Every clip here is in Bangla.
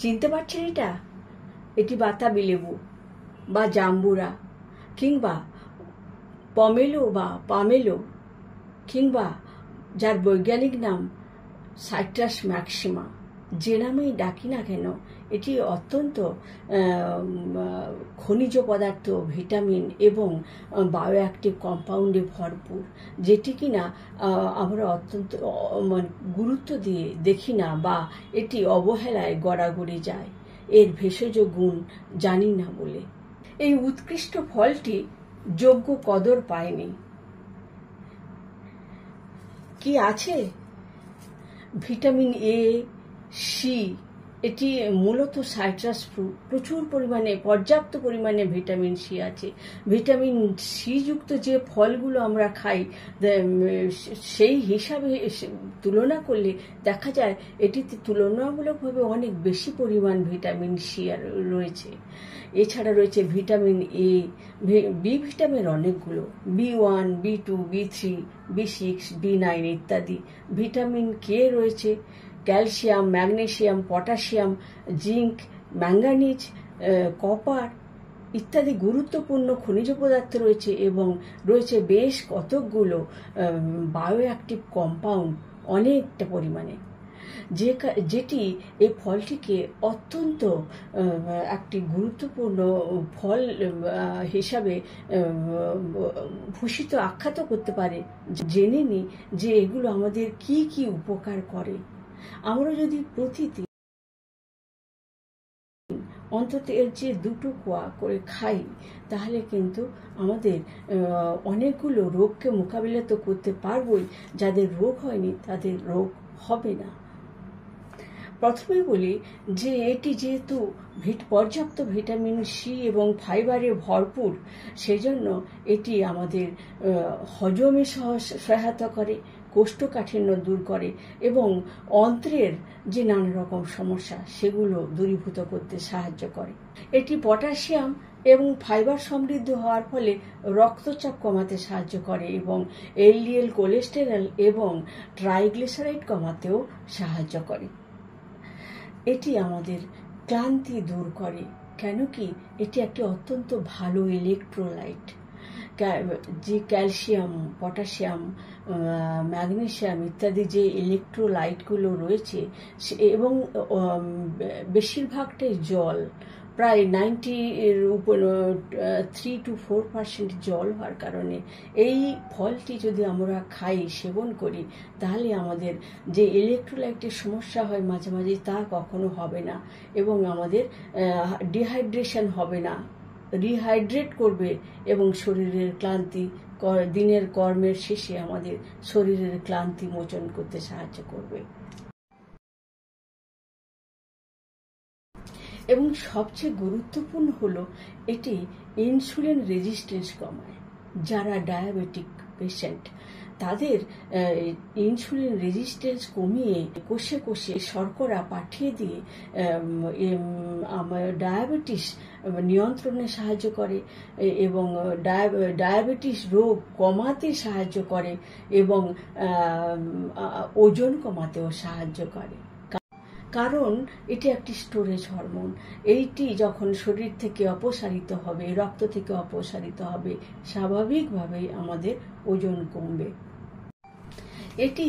চিনতে পারছেন এটা? এটি বাতাবি লেবু বা জাম্বুরা কিংবা পমেলো বা পামেলো কিংবা যার বৈজ্ঞানিক নাম সাইট্রাস ম্যাক্সিমা। যে নামেই ডাকি না কেন, এটি অত্যন্ত খনিজ পদার্থ, ভিটামিন এবং বায়োঅ্যাক্টিভ কম্পাউন্ডে ভরপুর, যেটি কিনা আমরা অত্যন্ত গুরুত্ব দিয়ে দেখি না বা এটি অবহেলায় গড়াগড়ি যায়, এর ভেষজ গুণ জানি না বলে। এই উৎকৃষ্ট ফলটি যোগ্য কদর পায়নি। কি আছে? ভিটামিন এ, সি, এটি মূলত সাইট্রাস ফ্রুট, প্রচুর পরিমাণে পর্যাপ্ত পরিমাণে ভিটামিন সি আছে। ভিটামিন সি যুক্ত যে ফলগুলো আমরা খাই সেই হিসাবে তুলনা করলে দেখা যায় এটিতে তুলনামূলকভাবে অনেক বেশি পরিমাণ ভিটামিন সি রয়েছে। এছাড়া রয়েছে ভিটামিন এ, বি ভিটামিন অনেকগুলো, বি1, বি2, বি3, বি6, বি9 ইত্যাদি। ভিটামিন কে রয়েছে, calcium, magnesium, potassium, zinc, manganese, copper ইত্যাদি গুরুত্বপূর্ণ খনিজ পদার্থ রয়েছে এবং রয়েছে বেশ কতকগুলো বায়োঅ্যাক্টিভ কম্পাউন্ড অনেকটা পরিমাণে, যেটি এই ফলটিকে অত্যন্ত একটি গুরুত্বপূর্ণ ফল হিসাবে ভূষিত আখ্যাত করতে পারে। জেনে নিই যে এগুলো আমাদের কি কি উপকার করে। আমরা যদি প্রতিদিন অন্তত এর যে 2 কোয়া করে খাই, তাহলে কিন্তু আমাদের অনেকগুলো রোগকে মোকাবিলা তো করতে পারবই, যাদের রোগ হয়নি তাদের রোগ হবে না। প্রথমে বলি যে এটি যেহেতু পর্যাপ্ত ভিটামিন সি এবং ফাইবারে ভরপুর, সেজন্য এটি আমাদের হজমে সহায়তা করে, কোষ্ঠকাঠিন্য দূর করে এবং অন্ত্রের যে নানা রকম সমস্যা সেগুলো দূরীভূত করতে সাহায্য করে। এটি পটাশিয়াম এবং ফাইবার সমৃদ্ধ হওয়ার ফলে রক্তচাপ কমাতে সাহায্য করে এবং এলডিএল কোলেস্টেরল এবং ট্রাইগ্লিসারাইড কমাতেও সাহায্য করে। এটি আমাদের ক্লান্তি দূর করে, কেন কি এটি একটি অত্যন্ত ভালো ইলেকট্রোলাইট। যে ক্যালসিয়াম, পটাশিয়াম, ম্যাগনেসিয়াম ইত্যাদি যে ইলেকট্রোলাইটগুলো রয়েছে এবং বেশিরভাগটাই জল, প্রায় 93 to 4% জল হওয়ার কারণে এই ফলটি যদি আমরা খাই, সেবন করি, তাহলে আমাদের যে ইলেকট্রোলাইটের সমস্যা হয় মাঝে মাঝে তা কখনো হবে না এবং আমাদের ডিহাইড্রেশন হবে না, রিহাইড্রেট করবে এবং শরীরের ক্লান্তি, দিনের কর্মের শেষে আমাদের শরীরের ক্লান্তি মোচন করতে সাহায্য করবে। এবং সবচেয়ে গুরুত্বপূর্ণ হলো এটি ইনসুলিন রেজিস্ট্যান্স কমায়। যারা ডায়াবেটিক পেশেন্ট তাদের ইনসুলিন রেজিস্ট্যান্স কমিয়ে কোষে কোষে শর্করা পাঠিয়ে দিয়ে ডায়াবেটিস নিয়ন্ত্রণে সাহায্য করে এবং ডায়াবেটিস রোগ কমাতে সাহায্য করে এবং ওজন কমাতেও সাহায্য করে। কারণ এটি একটি স্টোরেজ হরমোন। এইটি যখন শরীর থেকে অপসারিত হবে, রক্ত থেকে অপসারিত হবে, স্বাভাবিকভাবেই আমাদের ওজন কমবে। এটি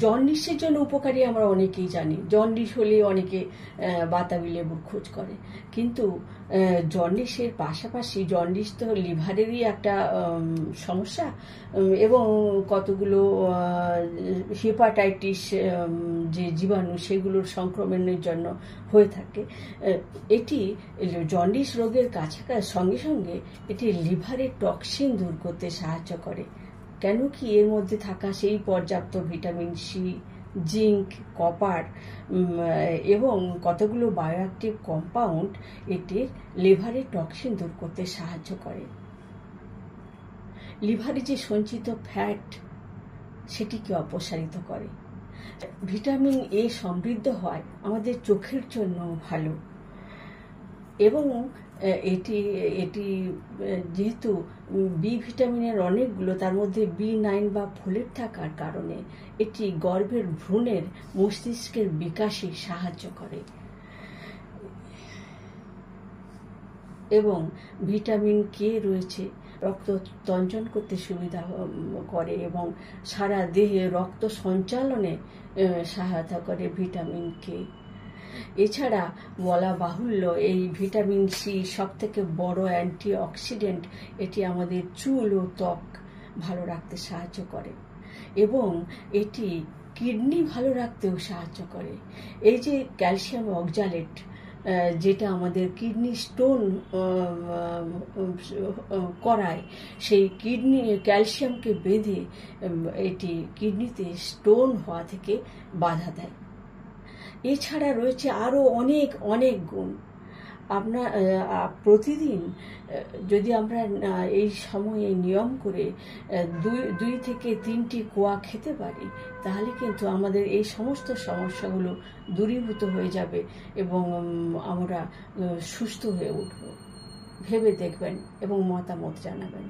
জন্ডিসের জন্য উপকারী আমরা অনেকেই জানি। জন্ডিস হলে অনেকে বাতাবি লেবুর খোঁজ করে, কিন্তু জন্ডিসের পাশাপাশি জন্ডিস তো লিভারেরই একটা সমস্যা এবং কতগুলো হেপাটাইটিস যে জীবাণু সেগুলোর সংক্রমণের জন্য হয়ে থাকে। এটি জন্ডিস রোগের কাছাকাছি সঙ্গে সঙ্গে এটি লিভারের টক্সিন দূর করতে সাহায্য করে, কেন কি এর মধ্যে থাকা সেই পর্যাপ্ত ভিটামিন সি, জিঙ্ক, কপার এবং কতগুলো বায়োঅ্যাক্টিভ কম্পাউন্ড এটির লিভারের টক্সিন দূর করতে সাহায্য করে। লিভারে যে সঞ্চিত ফ্যাট সেটিকে অপসারিত করে। ভিটামিন এ সমৃদ্ধ হয় আমাদের চোখের জন্য ভালো এবং এটি যেহেতু বি ভিটামিনের অনেকগুলো, তার মধ্যে বি9 বা ফোলেট থাকার কারণে এটি গর্ভের ভ্রূণের মস্তিষ্কের বিকাশে সাহায্য করে। এবং ভিটামিন কে রয়েছে, রক্ত তঞ্চন করতে সুবিধা করে এবং সারা দেহে রক্ত সঞ্চালনে সহায়তা করে ভিটামিন কে। এছাড়া বলা বাহুল্য এই ভিটামিন সি সবথেকে বড় অ্যান্টিঅক্সিডেন্ট। এটি আমাদের চুল ও ত্বক ভালো রাখতে সাহায্য করে এবং এটি কিডনি ভালো রাখতেও সাহায্য করে। এই যে ক্যালসিয়াম অক্সালেট, যেটা আমাদের কিডনি স্টোন করায়, সেই কিডনি ক্যালসিয়ামকে বেঁধে এটি কিডনিতে স্টোন হওয়া থেকে বাধা দেয়। এছাড়া রয়েছে আরও অনেক অনেক গুণ। আপনার প্রতিদিন যদি আমরা এই সময়ে নিয়ম করে 2 থেকে 3টি কোয়া খেতে পারি, তাহলে কিন্তু আমাদের এই সমস্ত সমস্যাগুলো দূরীভূত হয়ে যাবে এবং আমরা সুস্থ হয়ে উঠব। ভেবে দেখবেন এবং মতামত জানাবেন।